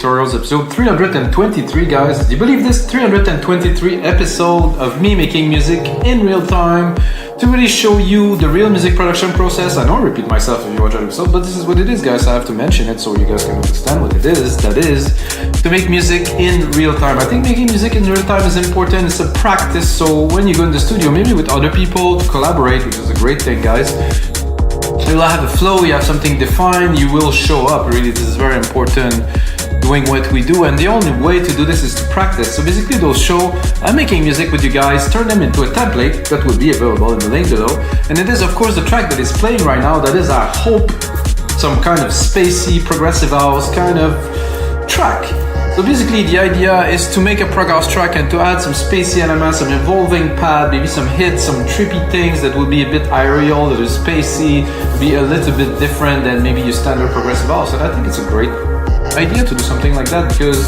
Tutorials episode 323, guys. Do you believe this? 323 episode of me making music in real time to really show you the real music production process. I don't repeat myself if you watch that episode, but this is what it is, guys. I have to mention it so you guys can understand what it is. That is to make music in real time. I think making music in real time is important. It's a practice. So when you go in the studio, maybe with other people to collaborate, which is a great thing, guys, you'll have a flow, you have something defined, you will show up. Really, this is very important, doing what we do, and the only way to do this is to practice. So basically, those show I'm making music with you guys, turn them into a template that will be available in the link below. And it is, of course, the track that is playing right now. That is, I hope, some kind of spacey, progressive house kind of track. So basically the idea is to make a prog house track and to add some spacey elements, some evolving pad, maybe some hits, some trippy things that will be a bit aerial, that is spacey, be a little bit different than maybe your standard progressive house. And I think it's a great idea to do something like that, because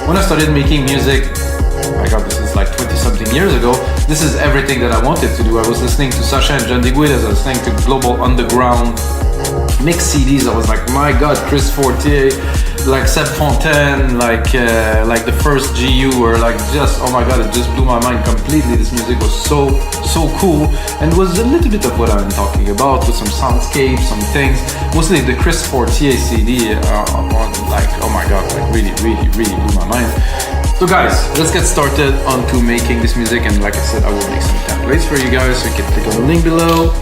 when I started making music, oh my god, this is like 20 something years ago, this is everything that I wanted to do. I was listening to Sacha and John DeGuidas, I was listening to Global Underground mix CDs. I was like, my god, Chris Fortier, like Seb Fontaine, like the first GU, or like just, oh my god, it just blew my mind completely. This music was so cool, and was a little bit of what I'm talking about, with some soundscapes, some things, mostly the Chris Fortier CD, like, oh my god, like really blew my mind. So guys, let's get started onto making this music, and like I said, I will make some templates for you guys, so you can click on the link below.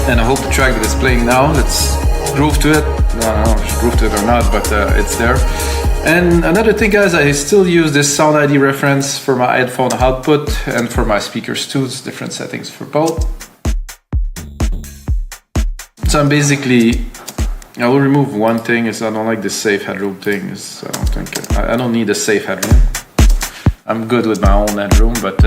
And I hope the track that is playing now, let's groove to it. I don't know if I should groove to it or not, but it's there. And another thing, guys, I still use this Sound ID reference for my headphone output and for my speakers too. It's different settings for both. So I'm basically, I will remove one thing, is I don't like this safe headroom thing. I don't need a safe headroom. I'm good with my own headroom, but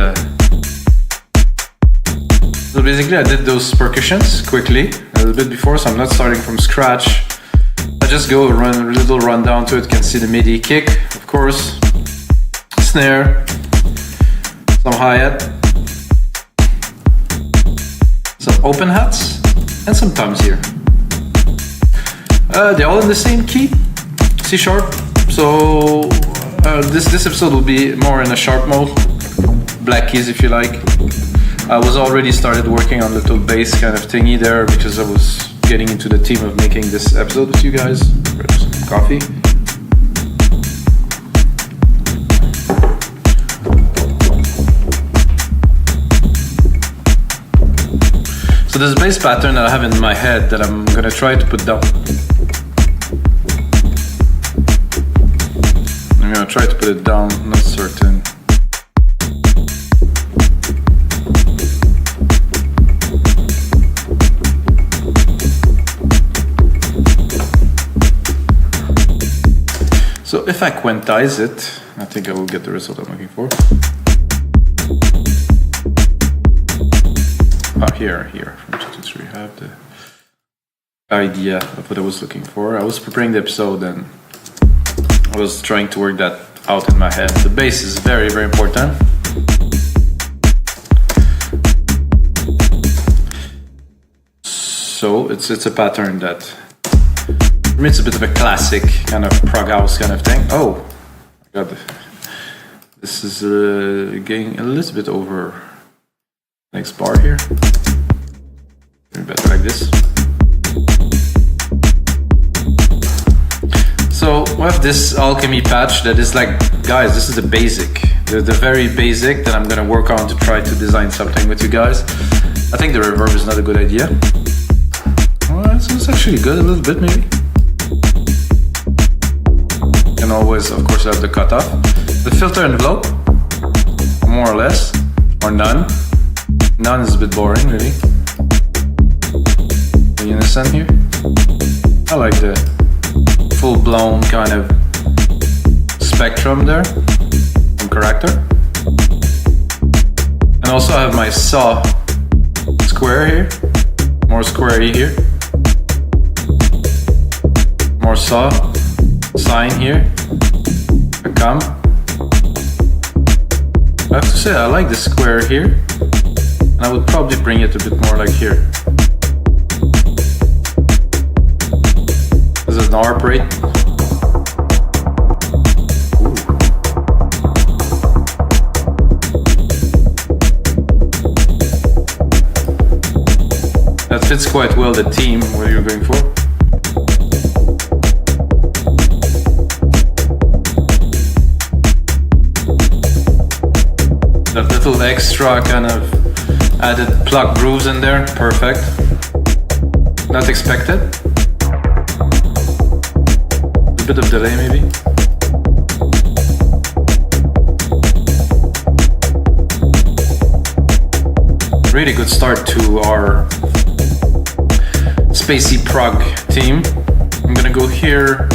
so basically I did those percussions quickly, a little bit before, so I'm not starting from scratch. I just go run a little rundown to it. You can see the MIDI kick, of course, snare, some hi-hat, some open hats, and some toms here. They're all in the same key, C sharp. So this episode will be more in a sharp mode, black keys if you like. I was already started working on little bass kind of thingy there, because I was getting into the theme of making this episode with you guys. Some coffee. So there's a bass pattern that I have in my head that I'm gonna try to put down. I'm gonna try to put it down, not certain. So if I quantize it, I think I will get the result I'm looking for. Here, from 2 to 3, I have the idea of what I was looking for. I was preparing the episode and I was trying to work that out in my head. The bass is very important. So it's a pattern that, for me, it's a bit of a classic kind of prog house kind of thing. Oh, god, this is getting a little bit over next bar here. Maybe better like this. So we have this alchemy patch that is like, guys, this is the basic, the very basic that I'm gonna work on to try to design something with you guys. I think the reverb is not a good idea. Well, it's actually good, a little bit maybe. And always, of course, have the cutoff. The filter envelope, more or less, or none. None is a bit boring, really. You understand here? I like the full-blown kind of spectrum there from character. And also I have my saw square here, more squarey here, more saw sign here, a cam. I have to say I like the square here, and I would probably bring it a bit more like here. This is an ARP rate. fits quite well the theme what you're going for. That little extra kind of added pluck grooves in there, perfect. Not expected. A bit of delay maybe. Really good start to our Spacey Prog theme. I'm gonna go here,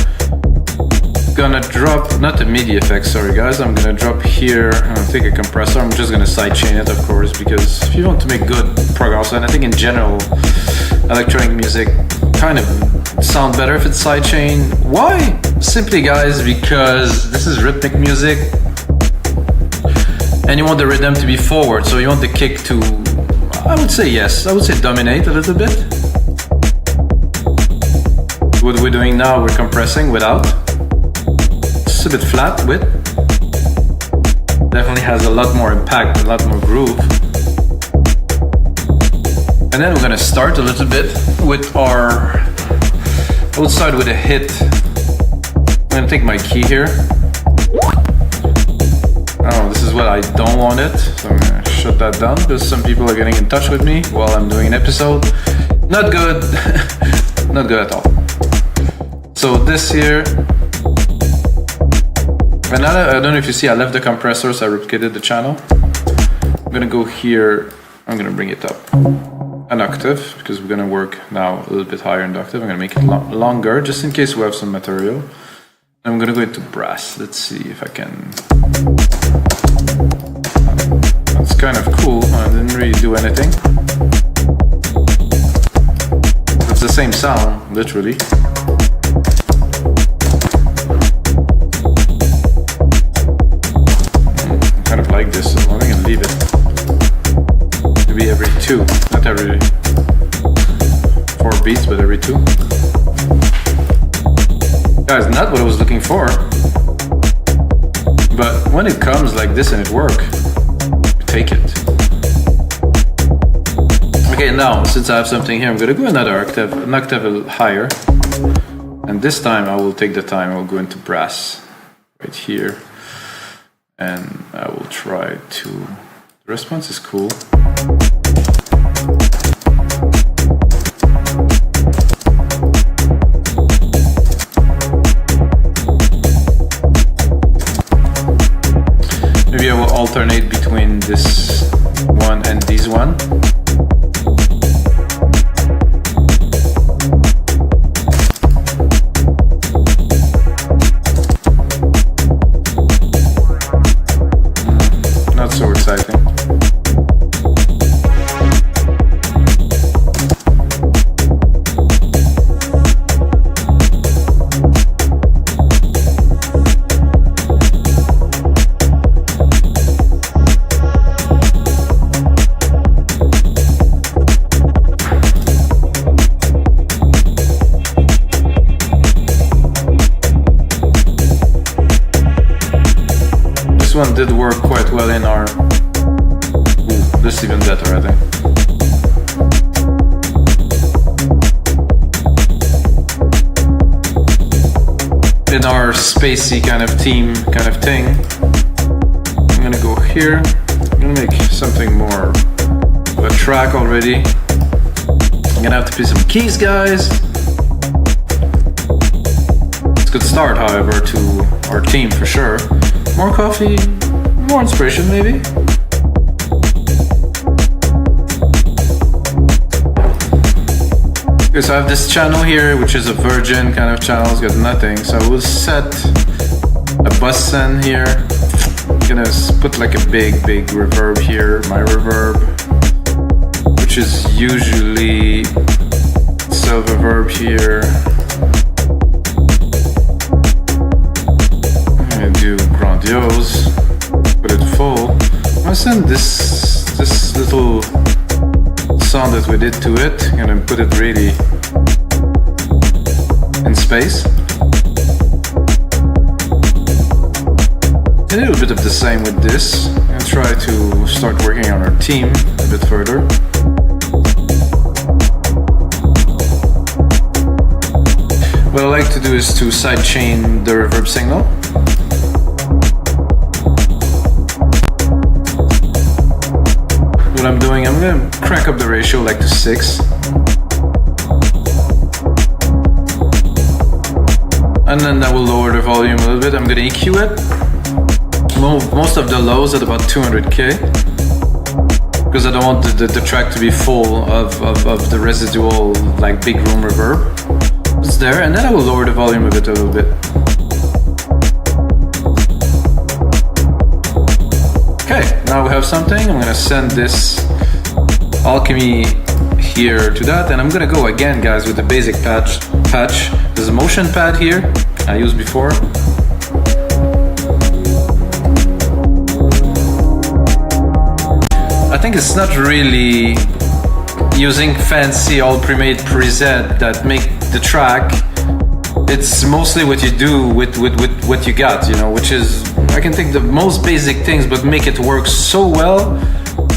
gonna drop, not the MIDI effect, sorry guys, I'm gonna drop here, I'm gonna take a compressor, I'm just gonna sidechain it of course, because if you want to make good prog house, and I think in general, electronic music kind of sound better if it's sidechain. Why? Simply guys, because this is rhythmic music, and you want the rhythm to be forward, so you want the kick to, I would say yes, I would say dominate a little bit. What we're doing now, we're compressing without. It's a bit flat with. Definitely has a lot more impact, a lot more groove. And then we're gonna start a little bit with our, I would start with a hit. I'm gonna take my key here. Oh, this is what I don't want it, so I'm gonna shut that down because some people are getting in touch with me while I'm doing an episode. Not good, not good at all. So this here, and I don't know if you see, I left the compressor, so I replicated the channel. I'm gonna go here, I'm gonna bring it up an octave because we're gonna work now a little bit higher in the octave. I'm gonna make it longer just in case we have some material. I'm gonna go into brass. Let's see if I can. That's kind of cool. I didn't really do anything. It's the same sound, literally. I kind of like this, so I'm gonna leave it. Maybe every 2, not every 4 beats, but every 2. Guys, not what I was looking for. But when it comes like this and it works, take it. Okay, now since I have something here, I'm gonna go another octave, an octave higher. And this time I will take the time, I'll go into brass right here. And I will try to, the response is cool. Maybe I will alternate between this one and this one. Not so exciting. This one did work quite well in our... Ooh, this is even better, I think. In our spacey kind of theme, kind of thing. I'm gonna go here. I'm gonna make something more of a track already. I'm gonna have to play some keys, guys. It's a good start, however, to our theme for sure. More coffee, more inspiration maybe. Okay, so I have this channel here, which is a virgin kind of channel, it's got nothing. So I will set a bassline here. I'm gonna put like a big reverb here, my reverb, which is usually silver reverb here. Do grandiose, put it full. I'm gonna send this little sound that we did to it, I'm gonna put it really in space. A little bit of the same with this. I'm gonna try to start working on our theme a bit further. What I like to do is to sidechain the reverb signal. What I'm doing, I'm gonna crank up the ratio like to 6. And then I will lower the volume a little bit. I'm gonna EQ it. Most of the lows at about 200k. Because I don't want the track to be full of the residual, like, big room reverb. It's there, and then I will lower the volume of it a little bit. Okay, now we have something. I'm gonna send this Alchemy here to that, and I'm gonna go again, guys, with the basic patch. There's a motion pad here I used before. I think it's not really using fancy all pre-made preset that make the track. It's mostly what you do with what you got, you know, which is, I can take the most basic things but make it work so well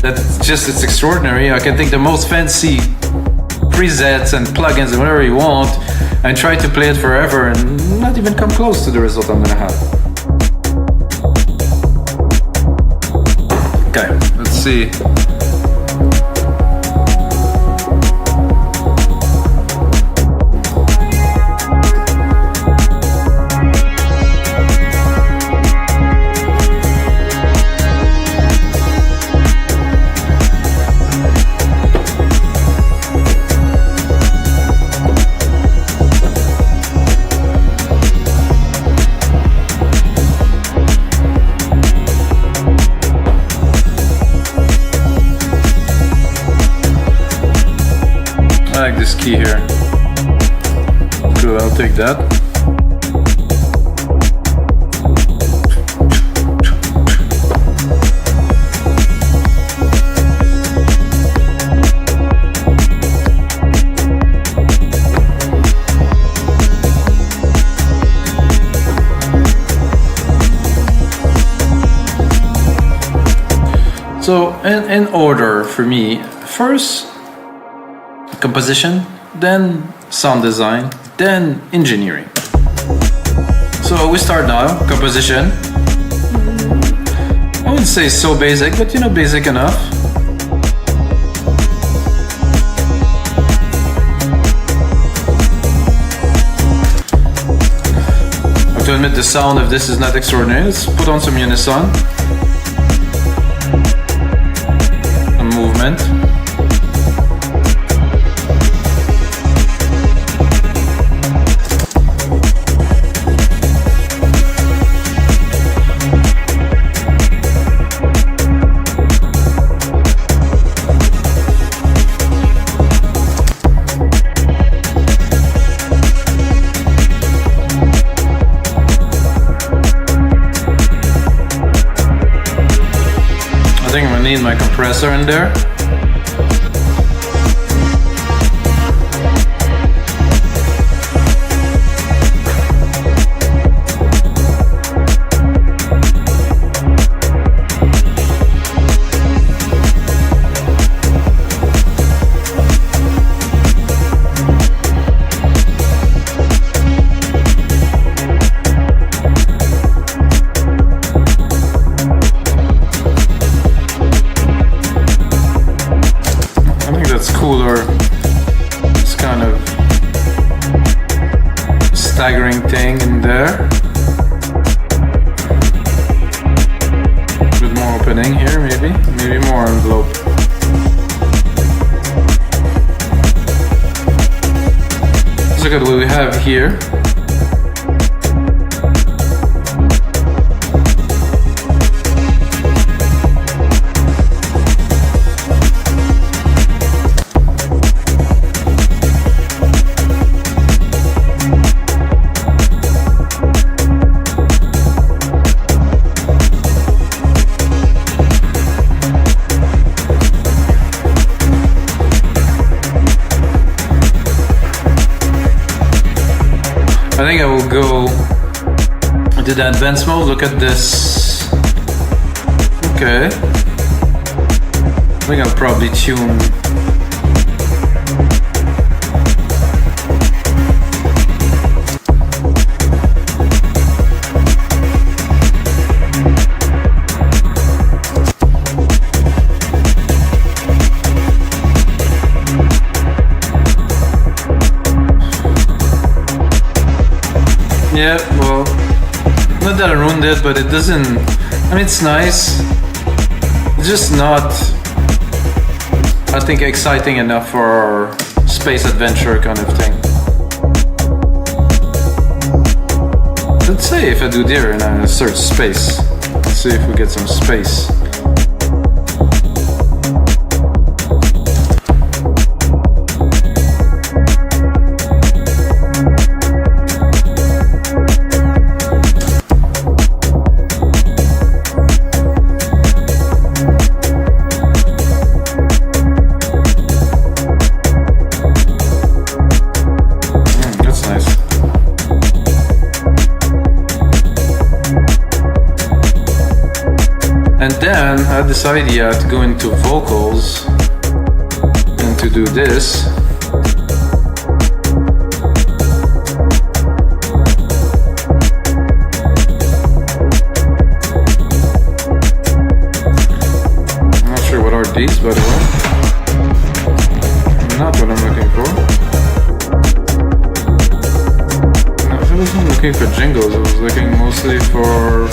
that it's extraordinary. I can take the most fancy presets and plugins and whatever you want and try to play it forever and not even come close to the result I'm gonna have. Okay, let's see. I like this key here. Cool, I'll take that. So, in order for me, first composition, then sound design, then engineering. So we start now, composition. I wouldn't say so basic, but you know, basic enough. I have to admit the sound of this is not extraordinary. Let's put on some unison. A movement. I think I'm gonna need my compressor in there. Cooler, this kind of staggering thing in there. A bit more opening here, maybe more envelope. Let's look at what we have here. I think I will go to the advanced mode. Look at this. Okay. I think I'll probably tune. that I ruined it, but it doesn't. I mean, it's nice. It's just not, I think, exciting enough for space adventure kind of thing. Let's say if I do there and I search space, let's see if we get some space. And then I had this idea to go into vocals and to do this. I'm not sure what are these, by the way. Not what I'm looking for. No, I wasn't looking for jingles, I was looking mostly for...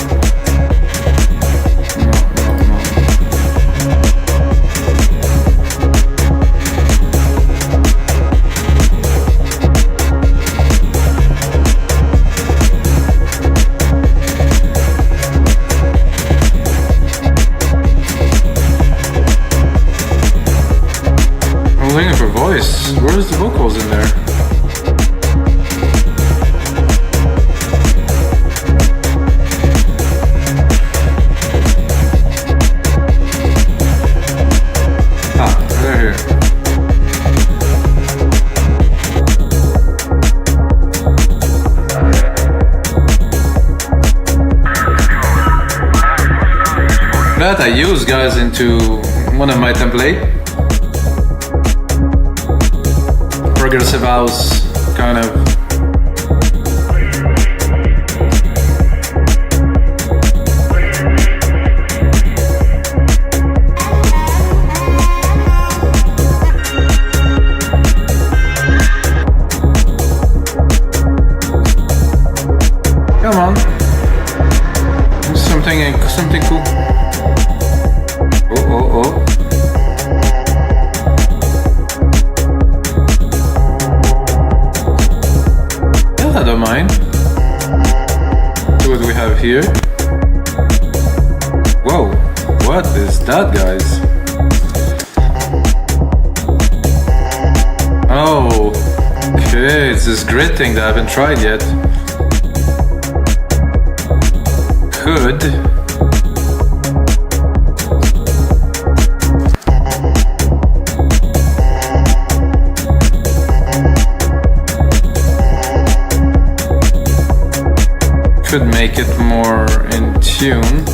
Where's the vocals in there? Ah, they're here. That I use, guys, into one of my templates. Progressive house kind of. Come on, something cool. Oh. I don't mind. See what we have here. Whoa, what is that, guys? Oh, okay, it's this grid thing that I haven't tried yet. Could make it more in tune.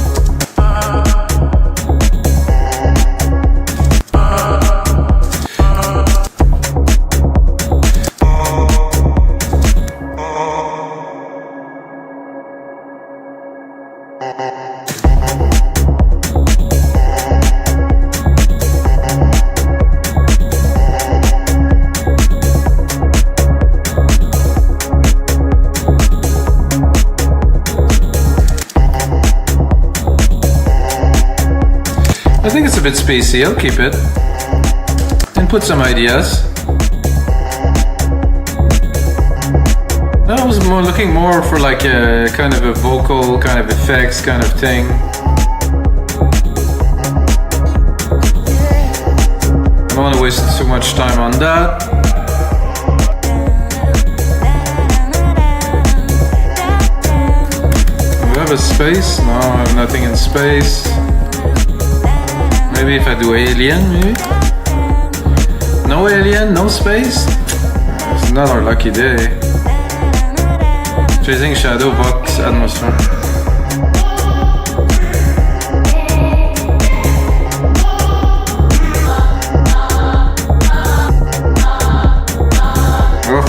I think it's a bit spacey, I'll keep it and put some ideas. I was looking more for like a kind of a vocal, kind of effects kind of thing. I don't want to waste too much time on that. Do we have a space? No, I have nothing in space. Maybe if I do alien, maybe? No alien, no space? It's not our lucky day. Chasing shadow, vox, atmosphere. Oh.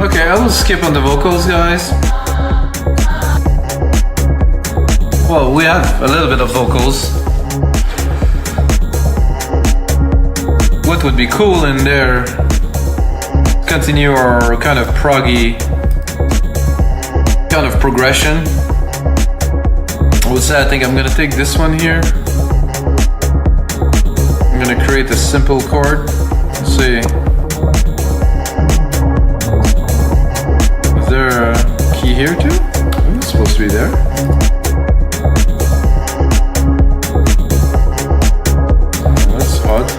Okay, I will skip on the vocals, guys. Well, we have a little bit of vocals. What would be cool in there, continue our kind of proggy kind of progression. I would say I think I'm gonna take this one here. I'm gonna create a simple chord. Let's see. Is there a key here too? Oh, it's supposed to be there. That's odd.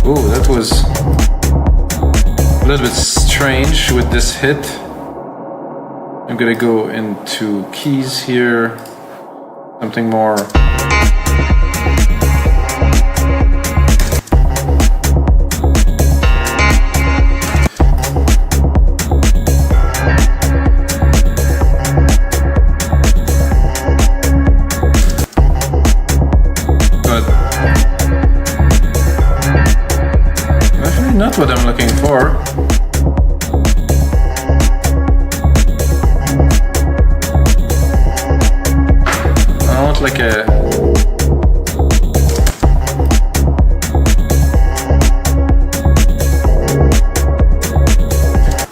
Oh, that was a little bit strange with this hit. I'm gonna go into keys here, something more. But definitely not what I'm looking for. Like a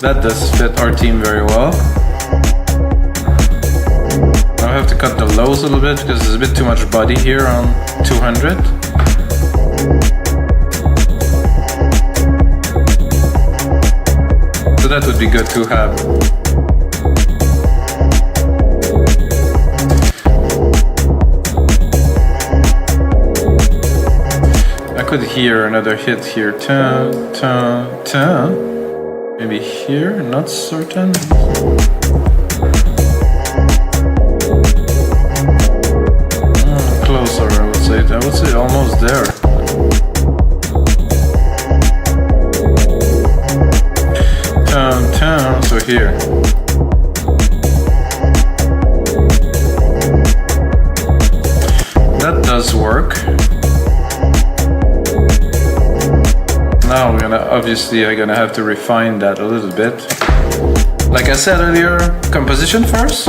that does fit our team very well. I'll have to cut the lows a little bit because there's a bit too much body here on 200. So that would be good to have. I could hear another hit here. Tun, tun, tun. Maybe here, not certain. Closer, I would say. I would say almost there. Tun, tun. So here. That does work. Now I'm gonna have to refine that a little bit. Like I said earlier, composition first.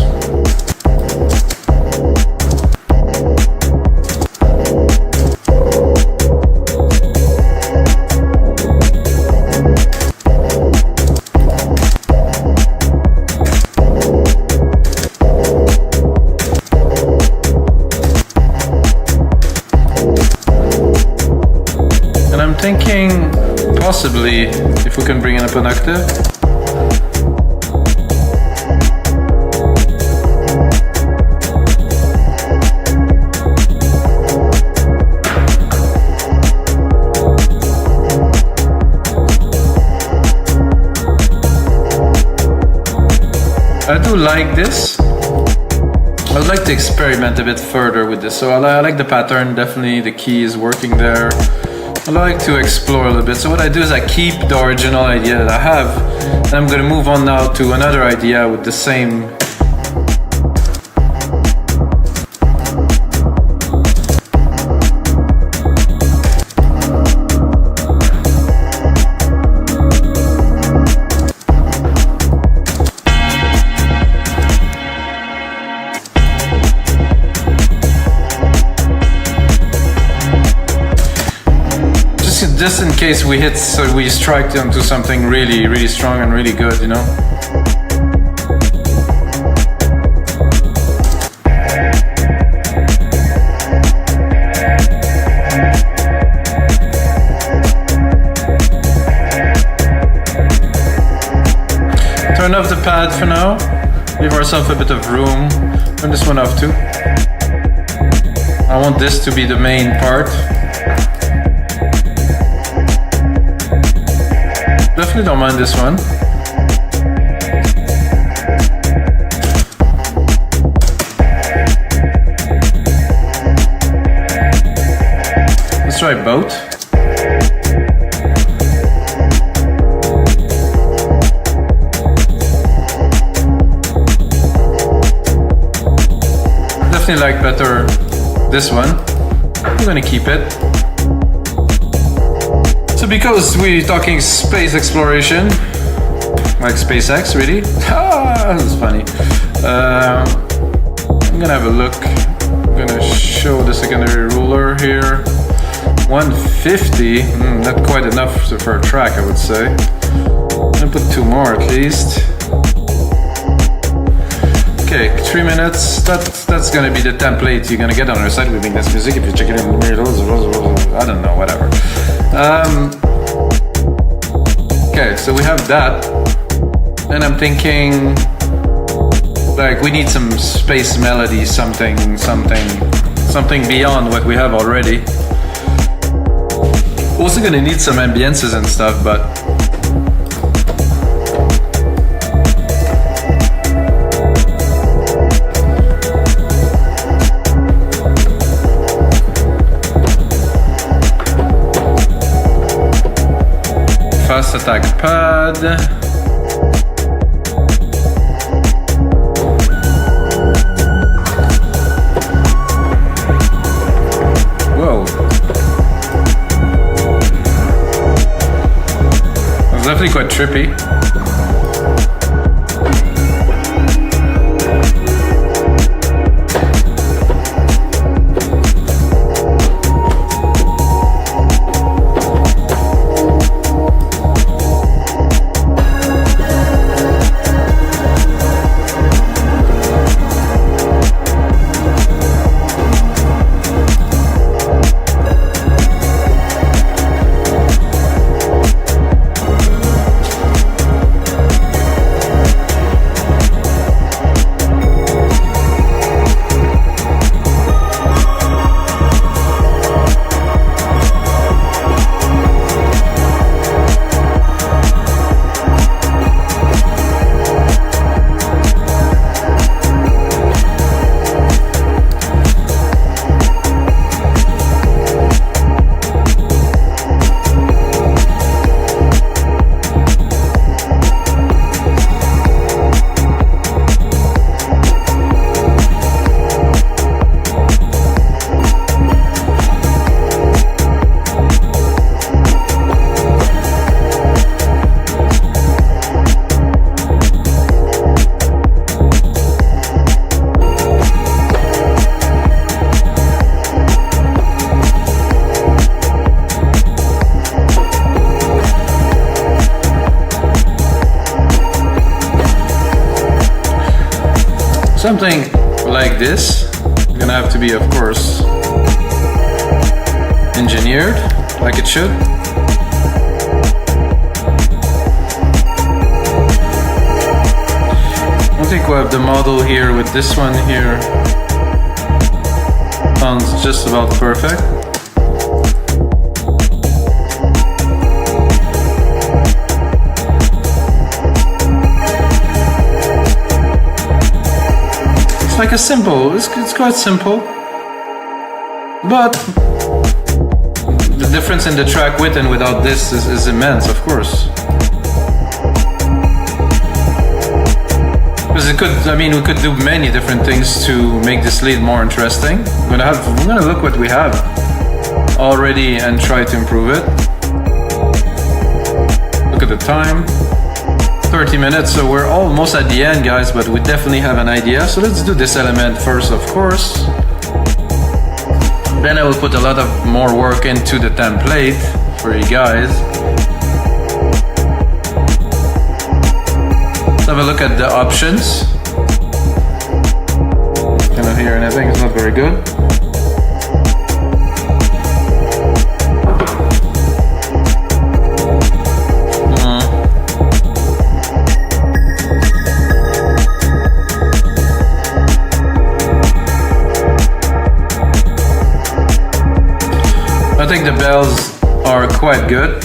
And I'm thinking possibly if we can bring in up an octave. I do like this. I would like to experiment a bit further with this. So I like the pattern, definitely the key is working there. I like to explore a little bit. So what I do is I keep the original idea that I have, and I'm going to move on now to another idea with the same. Just in case we hit, so we strike onto something really, really strong and really good, you know? Turn off the pad for now. Give ourselves a bit of room. Turn this one off too. I want this to be the main part. Definitely don't mind this one. Let's try both. Definitely like better this one. I'm gonna keep it. So because we're talking space exploration, like SpaceX, really? Ah, that's funny. I'm gonna have a look. I'm gonna show the secondary ruler here. 150, not quite enough for a track, I would say. I'm gonna put 2 more at least. Okay, 3 minutes. That's gonna be the template you're gonna get on our site with this music. If you check it in the middle, I don't know, whatever. Okay, so we have that, and I'm thinking like we need some space melody, something beyond what we have already. Also gonna need some ambiences and stuff, but fast attack pad. Whoa. That's definitely quite trippy. Something like this, gonna have to be, of course, engineered like it should. I think we'll have the model here with this one here. Sounds just about perfect. Like a simple, it's quite simple, but the difference in the track width and without this is immense, of course. Because it could, I mean, we could do many different things to make this lead more interesting. We're gonna look what we have already and try to improve it. Look at the time. 30 minutes, so we're almost at the end, guys, but we definitely have an idea. So let's do this element first, of course. Then I will put a lot of more work into the template for you guys. Let's have a look at the options. Cannot hear anything, it's not very good. I think the bells are quite good.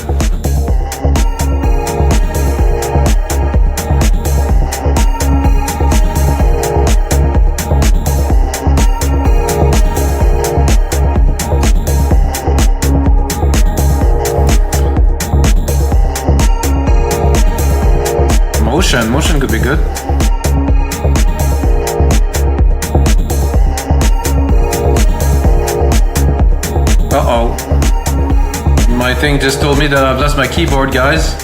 Motion could be good. Uh-oh. My thing just told me that I've lost my keyboard, guys.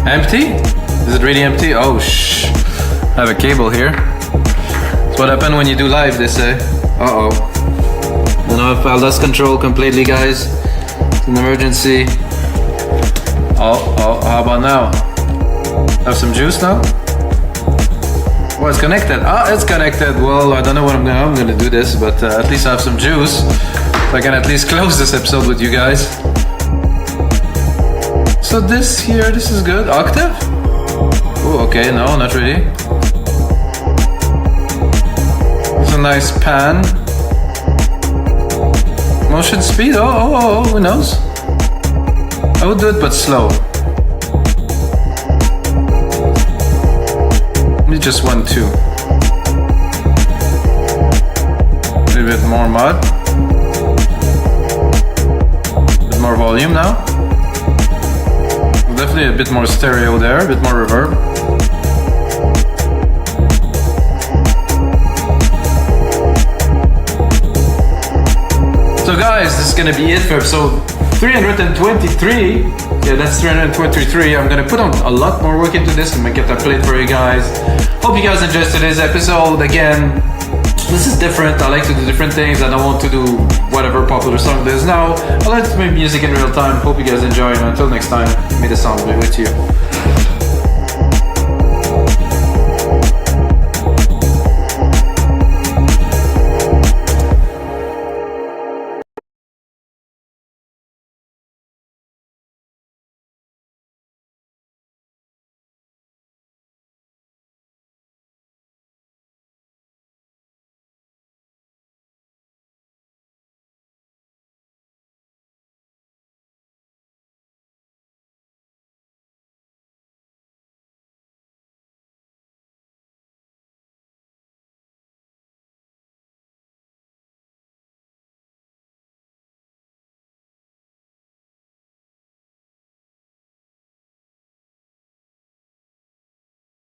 Empty? Is it really empty? Oh, shh. I have a cable here. That's what happens when you do live, they say. Uh-oh. I don't know if I lost control completely, guys. It's an emergency. Oh, how about now? Have some juice now. Oh, it's connected. Ah, it's connected. Well, I don't know what I'm gonna do this, but at least I have some juice. So I can at least close this episode with you guys. So this here, this is good. Octave? Oh, okay, no, not really. It's a nice pan. Motion speed, oh, who knows? I would do it, but slow. Maybe just 1, 2. A little bit more mud. A bit more volume now. Definitely a bit more stereo there, a bit more reverb. So guys, this is gonna be it for episode 323. Yeah, that's 323. I'm gonna put on a lot more work into this to make it a plate for you guys. Hope you guys enjoyed today's episode. Again, this is different. I like to do different things. I don't want to do whatever popular song there is now. I like to make music in real time. Hope you guys enjoy, and until next time, may the sound be with you.